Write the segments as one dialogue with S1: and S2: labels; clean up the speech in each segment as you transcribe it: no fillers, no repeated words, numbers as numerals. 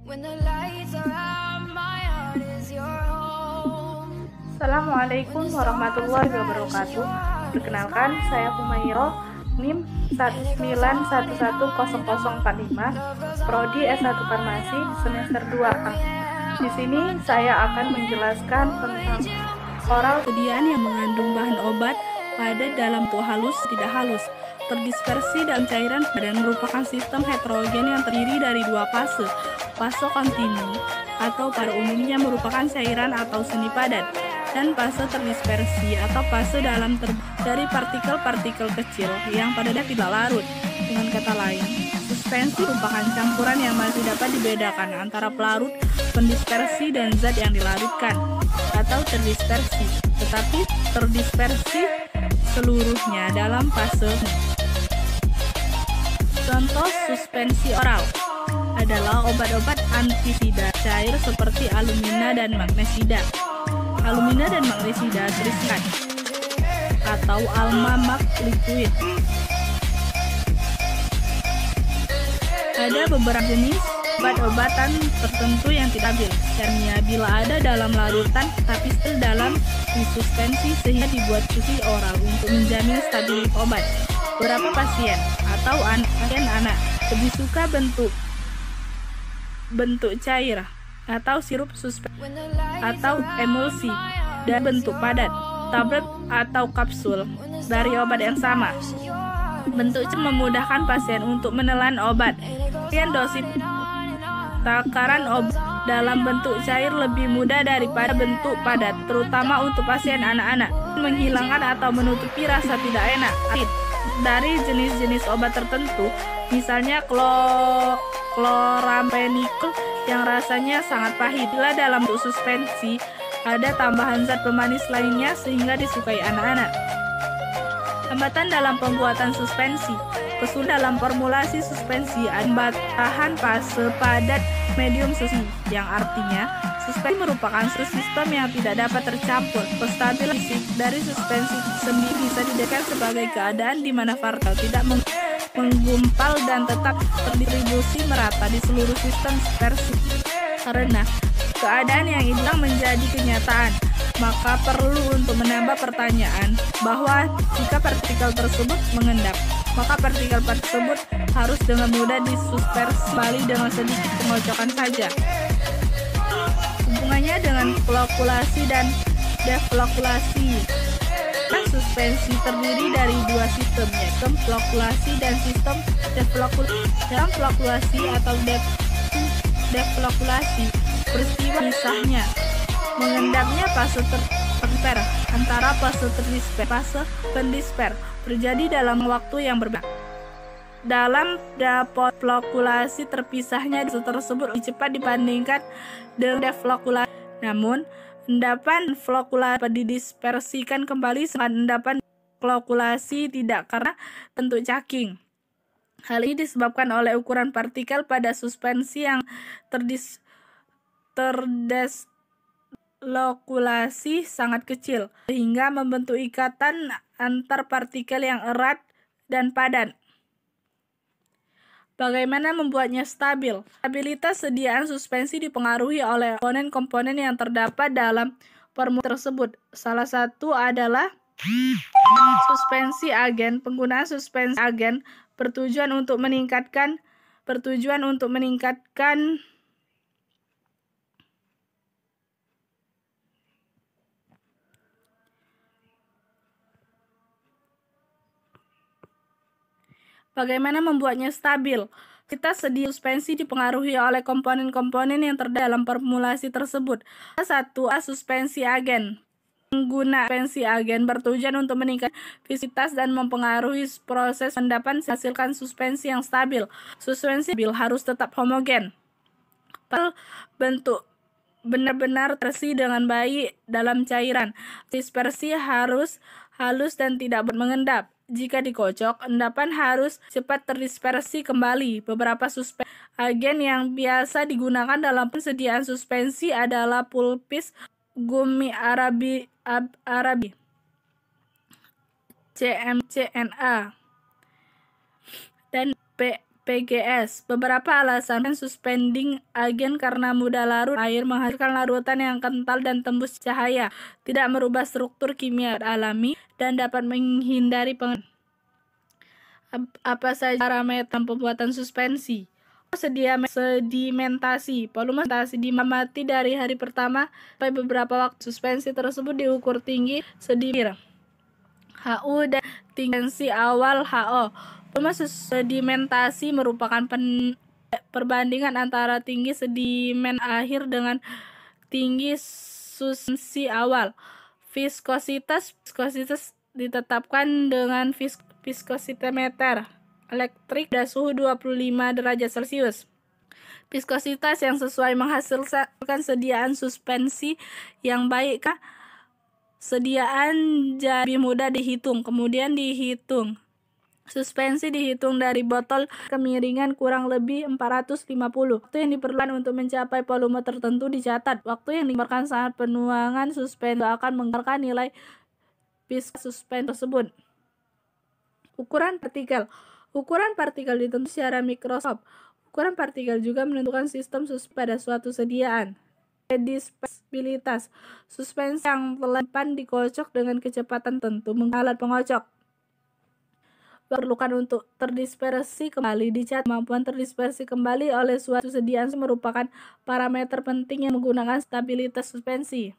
S1: Assalamualaikum warahmatullahi wabarakatuh. Perkenalkan, saya Humairo, NIM 1911045, Prodi S1 Farmasi semester 2A. Di sini saya akan menjelaskan tentang oral
S2: Kemudian yang mengandung bahan obat pada dalam bentuk halus tidak halus. Terdispersi dalam cairan badan merupakan sistem heterogen yang terdiri dari dua fase. Fase kontinu atau pada umumnya merupakan cairan atau semi padat, dan fase terdispersi atau fase dalam dari partikel-partikel kecil yang pada dasarnya tidak larut. Dengan kata lain, suspensi merupakan campuran yang masih dapat dibedakan antara pelarut, pendispersi, dan zat yang dilarutkan atau terdispersi, tetapi terdispersi seluruhnya dalam fase. Contoh suspensi oral adalah obat-obat antisida cair seperti alumina dan magnesida. Alumina dan magnesida triskat atau alma mag liquid. Ada beberapa jenis obat-obatan tertentu yang tidak stabil, misalnya bila ada dalam larutan tapi still dalam disuspensi sehingga dibuat susu oral untuk menjamin stabilitas obat. Beberapa pasien atau anak lebih suka bentuk cair atau sirup suspensi atau emulsi dan bentuk padat, tablet atau kapsul dari obat yang sama. Bentuknya memudahkan pasien untuk menelan obat. Dosis takaran obat dalam bentuk cair lebih mudah daripada bentuk padat, terutama untuk pasien anak-anak. Menghilangkan atau menutupi rasa tidak enak dari jenis-jenis obat tertentu, misalnya chloramphenicol yang rasanya sangat pahit. Bila dalam bentuk suspensi ada tambahan zat pemanis lainnya sehingga disukai anak-anak. Hambatan dalam pembuatan suspensi. Kesulitan dalam formulasi suspensi tahan fase padat medium suspensi, yang artinya suspensi merupakan sistem yang tidak dapat tercampur. Stabilitas dari suspensi sendiri bisa didekatkan sebagai keadaan di mana partikel tidak menggumpal dan tetap terdistribusi merata di seluruh sistem dispersi. Karena keadaan yang ideal menjadi kenyataan, maka perlu untuk menambah pertanyaan bahwa jika partikel tersebut mengendap, maka partikel tersebut harus dengan mudah disuspensi kembali dengan sedikit pengocokan saja. Hubungannya dengan flokulasi dan deflokulasi. Suspensi terdiri dari dua sistem, yaitu flokulasi dan sistem deflokulasi. Dalam flokulasi atau deflokulasi, peristiwa misahnya mengendapnya fase terdisper antara fase terdisper fase pendisper terjadi dalam waktu yang berbeda. Dalam deflokulasi, terpisahnya tersebut lebih cepat dibandingkan dengan deflokulasi. Namun, endapan flokulasi didispersikan kembali, sedangkan endapan flokulasi tidak karena bentuk caking. Hal ini disebabkan oleh ukuran partikel pada suspensi yang terdeslokulasi sangat kecil, sehingga membentuk ikatan antar partikel yang erat dan padat. Bagaimana membuatnya stabil? Stabilitas sediaan suspensi dipengaruhi oleh komponen-komponen yang terdapat dalam formula tersebut. Salah satu adalah suspensi agen. Penggunaan suspensi agen bertujuan untuk meningkatkan Bagaimana membuatnya stabil? Sediaan suspensi dipengaruhi oleh komponen-komponen yang terdapat dalam formulasi tersebut. Satu, suspensi agen. Pengguna suspensi agen bertujuan untuk meningkatkan visisitas dan mempengaruhi proses endapan menghasilkan suspensi yang stabil. Suspensi stabil harus tetap homogen. Bentuk benar-benar tersi dengan baik dalam cairan. Dispersi harus halus dan tidak mengendap. Jika dikocok, endapan harus cepat terdispersi kembali. Beberapa suspensi agen yang biasa digunakan dalam persediaan suspensi adalah pulpis, gumi arabi, CMCNA, dan PGS. Beberapa alasan suspending agen karena mudah larut air, menghasilkan larutan yang kental dan tembus cahaya, tidak merubah struktur kimia alami, dan dapat menghindari Apa saja parameter pembuatan suspensi? Sedimentasi. Volume sedimentasi dimamati dari hari pertama sampai beberapa waktu. Suspensi tersebut diukur tinggi sedimen HU dan tinggi awal HO. Volume sedimentasi merupakan perbandingan antara tinggi sedimen akhir dengan tinggi suspensi awal. Viskositas ditetapkan dengan viskositometer elektrik pada suhu 25 derajat Celcius. Viskositas yang sesuai menghasilkan sediaan suspensi yang baik. Sediaan jadi mudah dihitung. Kemudian dihitung. Suspensi dihitung dari botol kemiringan kurang lebih 450. Waktu yang diperlukan untuk mencapai volume tertentu dicatat. Waktu yang diperlukan saat penuangan suspensi akan mengeluarkan nilai suspensi tersebut. Ukuran partikel. Ukuran partikel ditentukan secara mikroskop. Ukuran partikel juga menentukan sistem suspensi pada suatu sediaan. Dispersibilitas. Suspensi yang telah dikocok dengan kecepatan tentu menggunakan alat pengocok. Perlukan untuk terdispersi kembali dicatat. Kemampuan terdispersi kembali oleh suatu sediaan merupakan parameter penting yang menggunakan stabilitas suspensi.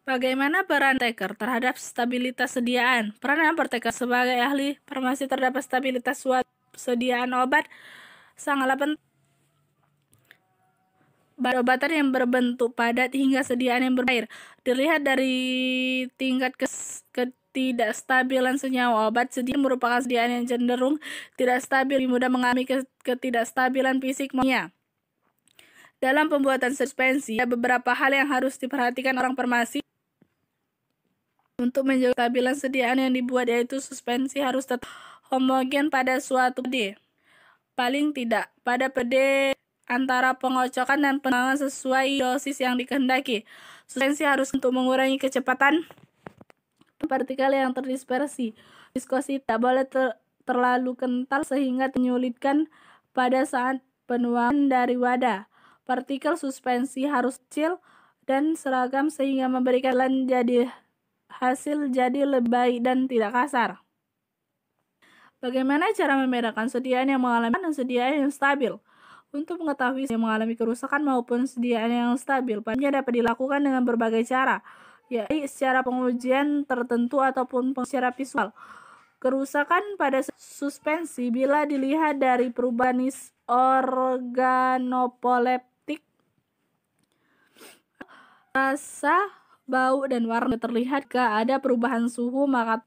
S2: Bagaimana peran apoteker terhadap stabilitas sediaan? Peran apoteker sebagai ahli farmasi terhadap stabilitas suatu sediaan obat sangatlah penting. Obat-obatan yang berbentuk padat hingga sediaan yang berair. Dilihat dari tingkat ketidakstabilan senyawa obat, sediaan merupakan sediaan yang cenderung tidak stabil, mudah mengalami ketidakstabilan fisik kimia. Dalam pembuatan suspensi, ada beberapa hal yang harus diperhatikan orang farmasi untuk menjaga kestabilan sediaan yang dibuat, yaitu suspensi harus tetap homogen pada suatu PD. Paling tidak pada PD antara pengocokan dan penuangan sesuai dosis yang dikehendaki. Suspensi harus untuk mengurangi kecepatan partikel yang terdispersi. Viskositas tidak boleh terlalu kental sehingga menyulitkan pada saat penuangan dari wadah. Partikel suspensi harus kecil dan seragam sehingga memberikan hasil jadi lebih baik dan tidak kasar. Bagaimana cara membedakan sediaan yang mengalami dan sediaan yang stabil? Untuk mengetahui yang mengalami kerusakan maupun sediaan yang stabil, penilaian dapat dilakukan dengan berbagai cara, yaitu secara pengujian tertentu ataupun secara visual. Kerusakan pada suspensi bila dilihat dari perubahan organoleptik, rasa, bau, dan warna terlihat. Jika ada perubahan suhu, maka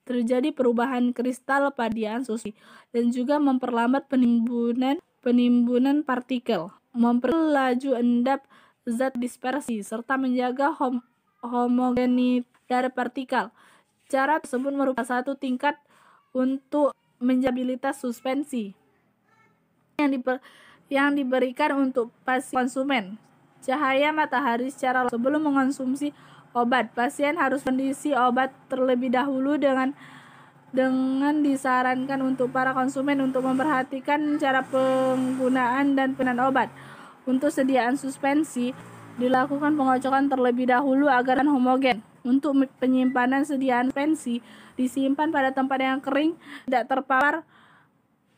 S2: terjadi perubahan kristal pada suspensi dan juga memperlambat penimbunan partikel, memperlambat laju endap zat dispersi, serta menjaga homogenitas dari partikel. Cara tersebut merupakan satu tingkat untuk menstabilitas suspensi yang diberikan untuk pasien konsumen. Cahaya matahari secara sebelum mengonsumsi obat. Pasien harus kondisi obat terlebih dahulu dengan disarankan untuk para konsumen untuk memperhatikan cara penggunaan dan penanganan obat. Untuk sediaan suspensi, dilakukan pengocokan terlebih dahulu agar homogen. Untuk penyimpanan sediaan suspensi, disimpan pada tempat yang kering, tidak terpapar,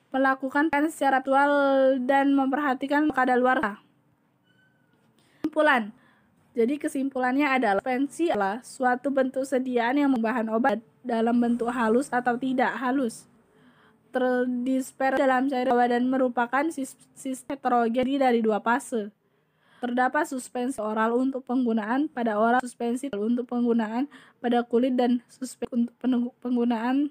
S2: melakukan secara virtual dan memperhatikan kadaluarsa. Kesimpulan. Jadi kesimpulannya adalah suspensi adalah suatu bentuk sediaan yang membahan obat dalam bentuk halus atau tidak halus, terdispersi dalam cairan obat dan merupakan sistem heterogen dari dua fase. Terdapat suspensi oral untuk penggunaan pada oral, suspensi untuk penggunaan pada kulit, dan suspensi untuk penggunaan